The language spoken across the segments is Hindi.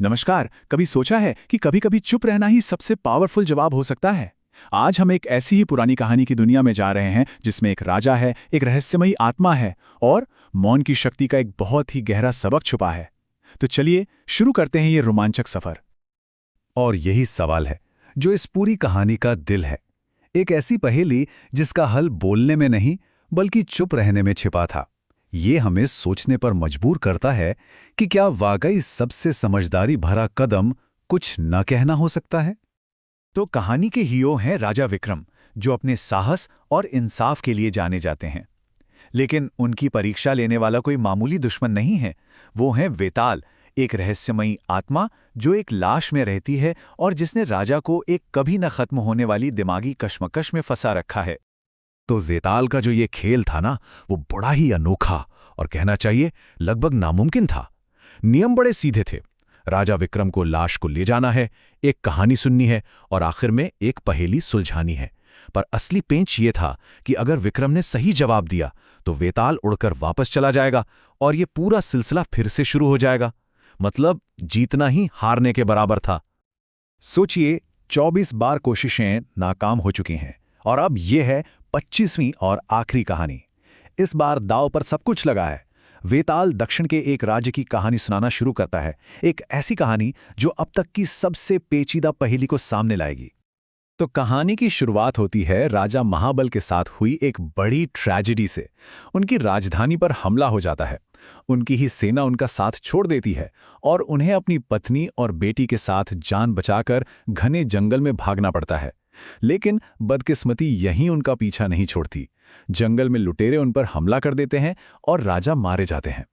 नमस्कार। कभी सोचा है कि कभी कभी चुप रहना ही सबसे पावरफुल जवाब हो सकता है। आज हम एक ऐसी ही पुरानी कहानी की दुनिया में जा रहे हैं जिसमें एक राजा है, एक रहस्यमयी आत्मा है और मौन की शक्ति का एक बहुत ही गहरा सबक छुपा है। तो चलिए शुरू करते हैं ये रोमांचक सफर। और यही सवाल है जो इस पूरी कहानी का दिल है। एक ऐसी पहेली जिसका हल बोलने में नहीं बल्कि चुप रहने में छिपा था। ये हमें सोचने पर मजबूर करता है कि क्या वाकई सबसे समझदारी भरा कदम कुछ न कहना हो सकता है। तो कहानी के हीरो हैं राजा विक्रम, जो अपने साहस और इंसाफ के लिए जाने जाते हैं। लेकिन उनकी परीक्षा लेने वाला कोई मामूली दुश्मन नहीं है। वो है वेताल, एक रहस्यमयी आत्मा जो एक लाश में रहती है और जिसने राजा को एक कभी न खत्म होने वाली दिमागी कश्मकश में फंसा रखा है। तो वेताल का जो ये खेल था ना, वो बड़ा ही अनोखा और कहना चाहिए लगभग नामुमकिन था। नियम बड़े सीधे थे। राजा विक्रम को लाश को ले जाना है, एक कहानी सुननी है और आखिर में एक पहेली सुलझानी है। पर असली पेंच ये था कि अगर विक्रम ने सही जवाब दिया तो वेताल उड़कर वापस चला जाएगा और ये पूरा सिलसिला फिर से शुरू हो जाएगा। मतलब जीतना ही हारने के बराबर था। सोचिए, 24 बार कोशिशें नाकाम हो चुकी हैं और अब यह है 25वीं और आखिरी कहानी। इस बार दांव पर सब कुछ लगा है। वेताल दक्षिण के एक राज्य की कहानी सुनाना शुरू करता है, एक ऐसी कहानी जो अब तक की सबसे पेचीदा पहेली को सामने लाएगी। तो कहानी की शुरुआत होती है राजा महाबल के साथ हुई एक बड़ी ट्रेजेडी से। उनकी राजधानी पर हमला हो जाता है। उनकी ही सेना उनका साथ छोड़ देती है और उन्हें अपनी पत्नी और बेटी के साथ जान बचाकर घने जंगल में भागना पड़ता है। लेकिन बदकिस्मती यहीं उनका पीछा नहीं छोड़ती। जंगल में लुटेरे उन पर हमला कर देते हैं और राजा मारे जाते हैं।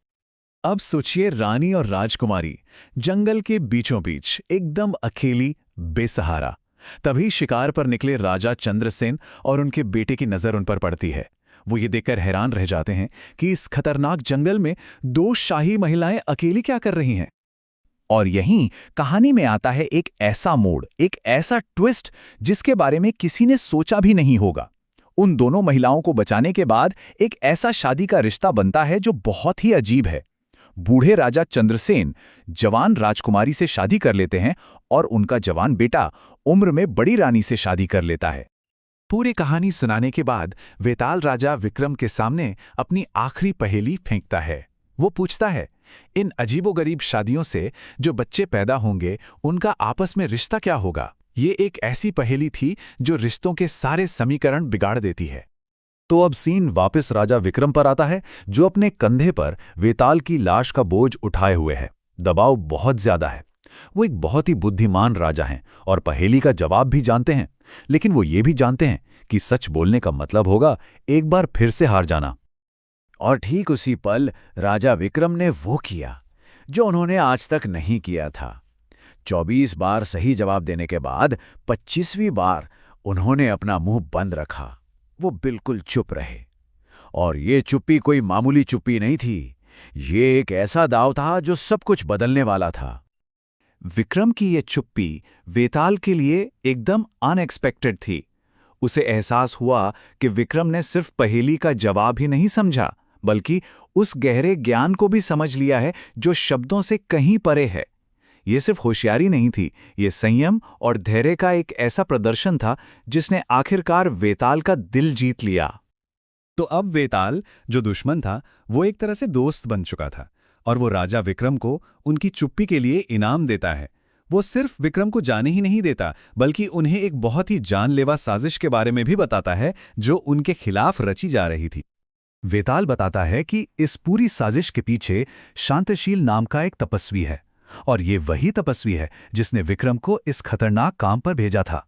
अब सोचिए, रानी और राजकुमारी जंगल के बीचों बीच एकदम अकेली, बेसहारा। तभी शिकार पर निकले राजा चंद्रसेन और उनके बेटे की नजर उन पर पड़ती है। वो ये देखकर हैरान रह जाते हैं कि इस खतरनाक जंगल में दो शाही महिलाएं अकेली क्या कर रही हैं। और यहीं कहानी में आता है एक ऐसा मोड़, एक ऐसा ट्विस्ट जिसके बारे में किसी ने सोचा भी नहीं होगा। उन दोनों महिलाओं को बचाने के बाद एक ऐसा शादी का रिश्ता बनता है जो बहुत ही अजीब है। बूढ़े राजा चंद्रसेन जवान राजकुमारी से शादी कर लेते हैं और उनका जवान बेटा उम्र में बड़ी रानी से शादी कर लेता है। पूरी कहानी सुनाने के बाद वेताल राजा विक्रम के सामने अपनी आखिरी पहेली फेंकता है। वो पूछता है, इन अजीबोगरीब शादियों से जो बच्चे पैदा होंगे उनका आपस में रिश्ता क्या होगा। ये एक ऐसी पहेली थी जो रिश्तों के सारे समीकरण बिगाड़ देती है। तो अब सीन वापस राजा विक्रम पर आता है, जो अपने कंधे पर वेताल की लाश का बोझ उठाए हुए है। दबाव बहुत ज्यादा है। वो एक बहुत ही बुद्धिमान राजा हैं और पहेली का जवाब भी जानते हैं। लेकिन वो ये भी जानते हैं कि सच बोलने का मतलब होगा एक बार फिर से हार जाना। और ठीक उसी पल राजा विक्रम ने वो किया जो उन्होंने आज तक नहीं किया था। 24 बार सही जवाब देने के बाद 25वीं बार उन्होंने अपना मुंह बंद रखा। वो बिल्कुल चुप रहे। और ये चुप्पी कोई मामूली चुप्पी नहीं थी। ये एक ऐसा दांव था जो सब कुछ बदलने वाला था। विक्रम की ये चुप्पी वेताल के लिए एकदम अनएक्सपेक्टेड थी। उसे एहसास हुआ कि विक्रम ने सिर्फ पहेली का जवाब ही नहीं समझा, बल्कि उस गहरे ज्ञान को भी समझ लिया है जो शब्दों से कहीं परे है। ये सिर्फ होशियारी नहीं थी, ये संयम और धैर्य का एक ऐसा प्रदर्शन था जिसने आखिरकार वेताल का दिल जीत लिया। तो अब वेताल, जो दुश्मन था, वो एक तरह से दोस्त बन चुका था और वो राजा विक्रम को उनकी चुप्पी के लिए इनाम देता है। वो सिर्फ विक्रम को जाने ही नहीं देता, बल्कि उन्हें एक बहुत ही जानलेवा साजिश के बारे में भी बताता है जो उनके खिलाफ रची जा रही थी। वेताल बताता है कि इस पूरी साजिश के पीछे शांतशील नाम का एक तपस्वी है और ये वही तपस्वी है जिसने विक्रम को इस खतरनाक काम पर भेजा था।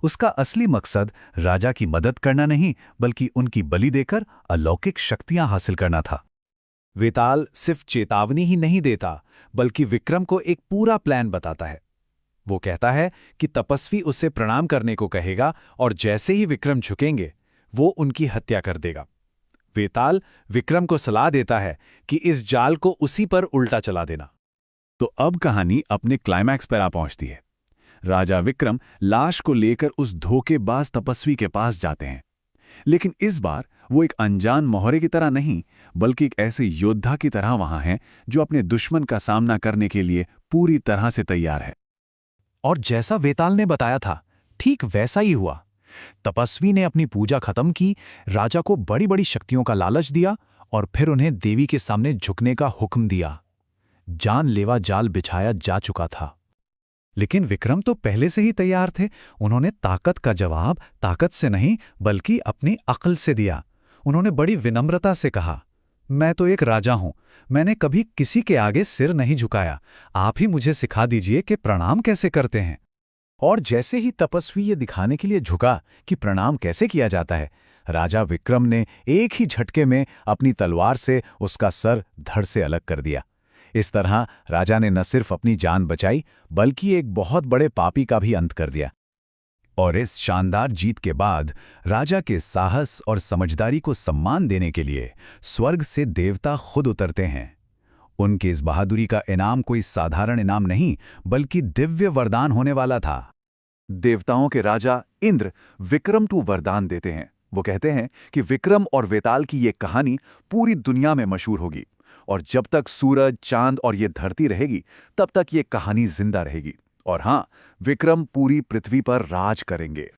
उसका असली मकसद राजा की मदद करना नहीं, बल्कि उनकी बलि देकर अलौकिक शक्तियां हासिल करना था। वेताल सिर्फ चेतावनी ही नहीं देता, बल्कि विक्रम को एक पूरा प्लान बताता है। वो कहता है कि तपस्वी उससे प्रणाम करने को कहेगा और जैसे ही विक्रम झुकेंगे वो उनकी हत्या कर देगा। वेताल विक्रम को सलाह देता है कि इस जाल को उसी पर उल्टा चला देना। तो अब कहानी अपने क्लाइमैक्स पर आ पहुंचती है। राजा विक्रम लाश को लेकर उस धोखेबाज तपस्वी के पास जाते हैं। लेकिन इस बार वो एक अनजान मोहरे की तरह नहीं, बल्कि एक ऐसे योद्धा की तरह वहां है जो अपने दुश्मन का सामना करने के लिए पूरी तरह से तैयार है। और जैसा वेताल ने बताया था, ठीक वैसा ही हुआ। तपस्वी ने अपनी पूजा खत्म की, राजा को बड़ी बड़ी शक्तियों का लालच दिया और फिर उन्हें देवी के सामने झुकने का हुक्म दिया। जानलेवा जाल बिछाया जा चुका था। लेकिन विक्रम तो पहले से ही तैयार थे। उन्होंने ताकत का जवाब ताकत से नहीं बल्कि अपनी अक्ल से दिया। उन्होंने बड़ी विनम्रता से कहा, मैं तो एक राजा हूं, मैंने कभी किसी के आगे सिर नहीं झुकाया, आप ही मुझे सिखा दीजिए कि प्रणाम कैसे करते हैं। और जैसे ही तपस्वी ये दिखाने के लिए झुका कि प्रणाम कैसे किया जाता है, राजा विक्रम ने एक ही झटके में अपनी तलवार से उसका सर धड़ से अलग कर दिया। इस तरह राजा ने न सिर्फ अपनी जान बचाई बल्कि एक बहुत बड़े पापी का भी अंत कर दिया। और इस शानदार जीत के बाद राजा के साहस और समझदारी को सम्मान देने के लिए स्वर्ग से देवता खुद उतरते हैं। उनकी इस बहादुरी का इनाम कोई साधारण इनाम नहीं बल्कि दिव्य वरदान होने वाला था। देवताओं के राजा इंद्र विक्रम को वरदान देते हैं। वो कहते हैं कि विक्रम और वेताल की ये कहानी पूरी दुनिया में मशहूर होगी और जब तक सूरज, चांद और ये धरती रहेगी तब तक ये कहानी जिंदा रहेगी। और हाँ, विक्रम पूरी पृथ्वी पर राज करेंगे।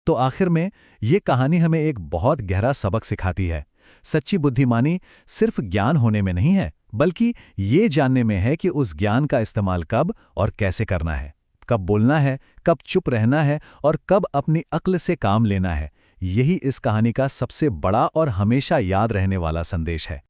तो आखिर में ये कहानी हमें एक बहुत गहरा सबक सिखाती है। सच्ची बुद्धिमानी सिर्फ ज्ञान होने में नहीं है, बल्कि ये जानने में है कि उस ज्ञान का इस्तेमाल कब और कैसे करना है, कब बोलना है, कब चुप रहना है और कब अपनी अक्ल से काम लेना है। यही इस कहानी का सबसे बड़ा और हमेशा याद रहने वाला संदेश है।